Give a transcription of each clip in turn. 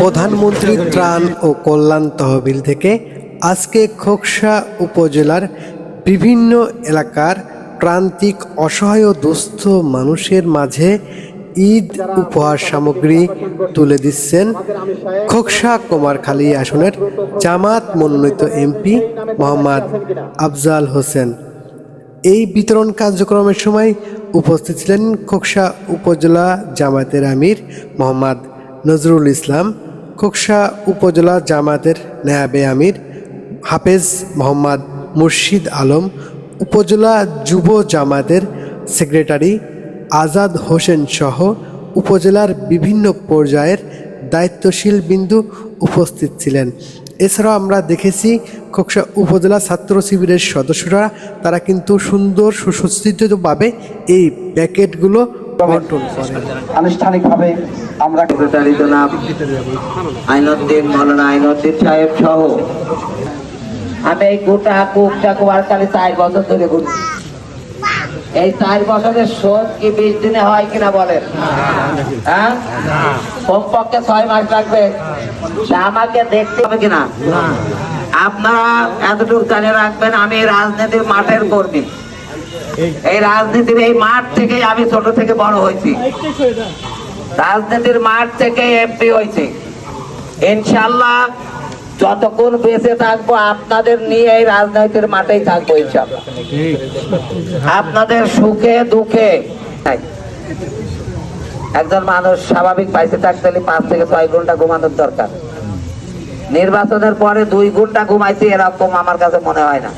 প্রধানমন্ত্রী ত্রাণ ও কল্যাণ তহবিল থেকে আজকে খোকসা উপজেলার বিভিন্ন এলাকার প্রান্তিক অসহায় ও দুস্থ মানুষের মাঝে ঈদ উপহার সামগ্রী তুলে দিচ্ছেন খোকসা কুমারখালী আসনের জামাত মনোনীত এমপি মোহাম্মদ আফজাল হোসেন। এই বিতরণ কার্যক্রমের সময় উপস্থিত ছিলেন খোকসা উপজেলা জামায়াতের আমির মোহাম্মদ নজরুল ইসলাম, খোকসা উপজেলা জামায়াতের নায়েবে আমির হাফেজ মোহাম্মদ মুর্শিদ আলম, উপজেলা যুব জামায়াতের সেক্রেটারি আজাদ হোসেন সহ উপজেলার বিভিন্ন পর্যায়ের দায়িত্বশীল বিন্দু উপস্থিত ছিলেন। এছাড়াও আমরা দেখেছি খোকসা উপজেলা ছাত্র শিবিরের সদস্যরা তারা কিন্তু সুন্দর সুসজ্জিতভাবে এই প্যাকেটগুলো বন্টন করেন। আনুষ্ঠানিকভাবে আমরা আইনউদ্দিন মৌলানা আইনউদ্দিন সাহেব সহ আমি এই গোটা খোকসা কুমারখালী 4 বছর ধরে ঘুরছি। এই 4 বছরের শোধ কি 20 দিনে হয় কিনা বলেন? হ্যাঁ, কমপক্ষে 6 মাস লাগবে। আমাকে দেখতে হবে কিনা? আপনারা এতটুকু জানে রাখবেন, আমি রাজনীতির মাঠের কর্মী। এই রাজনীতির এই মাঠ থেকে আমি ছোট থেকে বড় হয়েছি, রাজনীতির মাঠ থেকে এমপি হয়েছি। ইনশাল্লাহ যতক্ষণ বেঁচে থাকবো আপনাদের নিয়ে এই রাজনীতির মাঠেই থাকবো ইনশাল্লাহ। আপনাদের সুখে দুঃখে একজন মানুষ স্বাভাবিক বাইসে থাকতে হলে 5 থেকে 6 ঘন্টা ঘুমানোর দরকার। নির্বাচনের পরে 2 ঘন্টা ঘুমাইছি এরকম আমার কাছে মনে হয় না।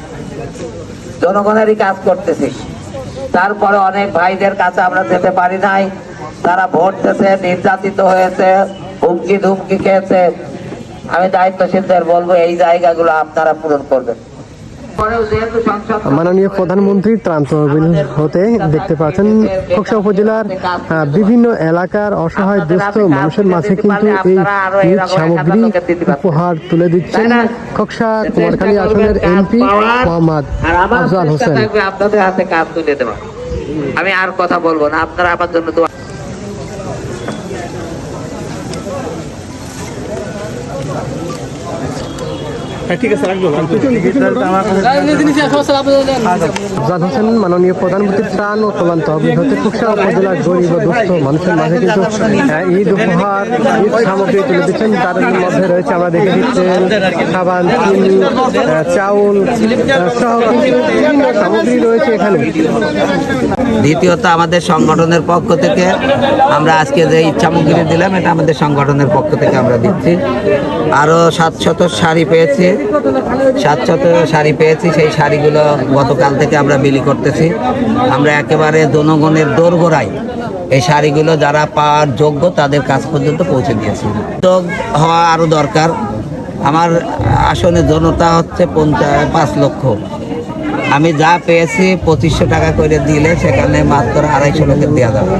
জনগণেরই কাজ করতেছি, তারপরে অনেক ভাইদের কাছে আমরা যেতে পারি নাই। তারা ভোট দিয়েছে, নির্যাতিত হয়েছে, হুমকি ধুমকি খেয়েছে। আমি দায়িত্বশীলদের বলবো এই জায়গাগুলো আপনারা পূরণ করবেন। মাননীয় প্রধানমন্ত্রী ত্রাণ তহবিল হতে দেখতে পাচ্ছেন খোকসা উপজেলার বিভিন্ন এলাকার অসহায় দুস্থ মানুষের মাঝে কিন্তু এই ঈদ সামগ্রী উপহার তুলে দিচ্ছেন খোকসা কুমারখালী আসনের এমপি মোহাম্মদ আফজাল হোসেন। আপনাদের হাতে কাজ তুলে দেওয়া, আমি আর কথা বলবো না, আপনারা আমার জন্য দোয়া। মাননীয় প্রধানমন্ত্রী ত্রাণ ও কল্যাণ তহবিল হতে খোকসা উপজেলার গরিব ও দুস্থ মানুষের মাঝে কিন্তু ঈদ উপহার ঈদ সামগ্রী তুলে দিচ্ছেন। তার মধ্যে রয়েছে আমরা দেখেছি তেল, সাবান, চিনি, চাউল সহ বিভিন্ন সামগ্রী রয়েছে এখানে। দ্বিতীয়ত আমাদের সংগঠনের পক্ষ থেকে আমরা আজকে যে ঈদ সামগ্রী দিলাম এটা আমাদের সংগঠনের পক্ষ থেকে আমরা দিচ্ছি। আরো 700 শাড়ি পেয়েছি, 700 শাড়ি পেয়েছি। সেই শাড়িগুলো গতকাল থেকে আমরা বিলি করতেছি। আমরা একেবারে জনগণের দোরগোড়ায় এই শাড়িগুলো যারা পাওয়ার যোগ্য তাদের কাছ পর্যন্ত পৌঁছে দিয়েছি। উদ্যোগ হওয়া আরও দরকার। আমার আসনে জনতা হচ্ছে 5 লক্ষ। আমি যা পেয়েছি 2500 টাকা করে দিলে সেখানে মাত্র 250 লোকের দেওয়া যাবে।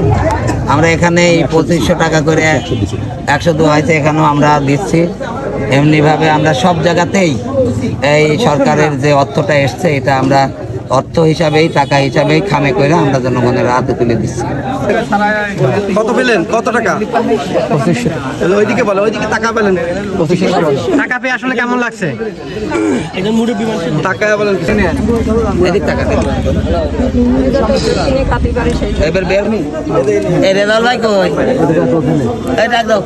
আমরা এখানে এই 2500 টাকা করে 102 হয়েছে, এখানেও আমরা দিচ্ছি। এমনিভাবে আমরা সব জায়গাতেই এই সরকারের যে অর্থটা এসছে এটা আমরা অর্থ হিসাবেই টাকা হিসাবেই খামে করে আমরা জনগণের হাতে তুলে দিচ্ছি। কত পেলেন? কত টাকা? 2500 টাকা। ওইদিকে বলো, ওইদিকে টাকা পেলেন? 2500 টাকা পেয়ে আসলে কেমন লাগছে? টাকা বলেন এদিক টাকা এবার বের নি এই রেজাল্ট ভাই কই এই ডাক দাও।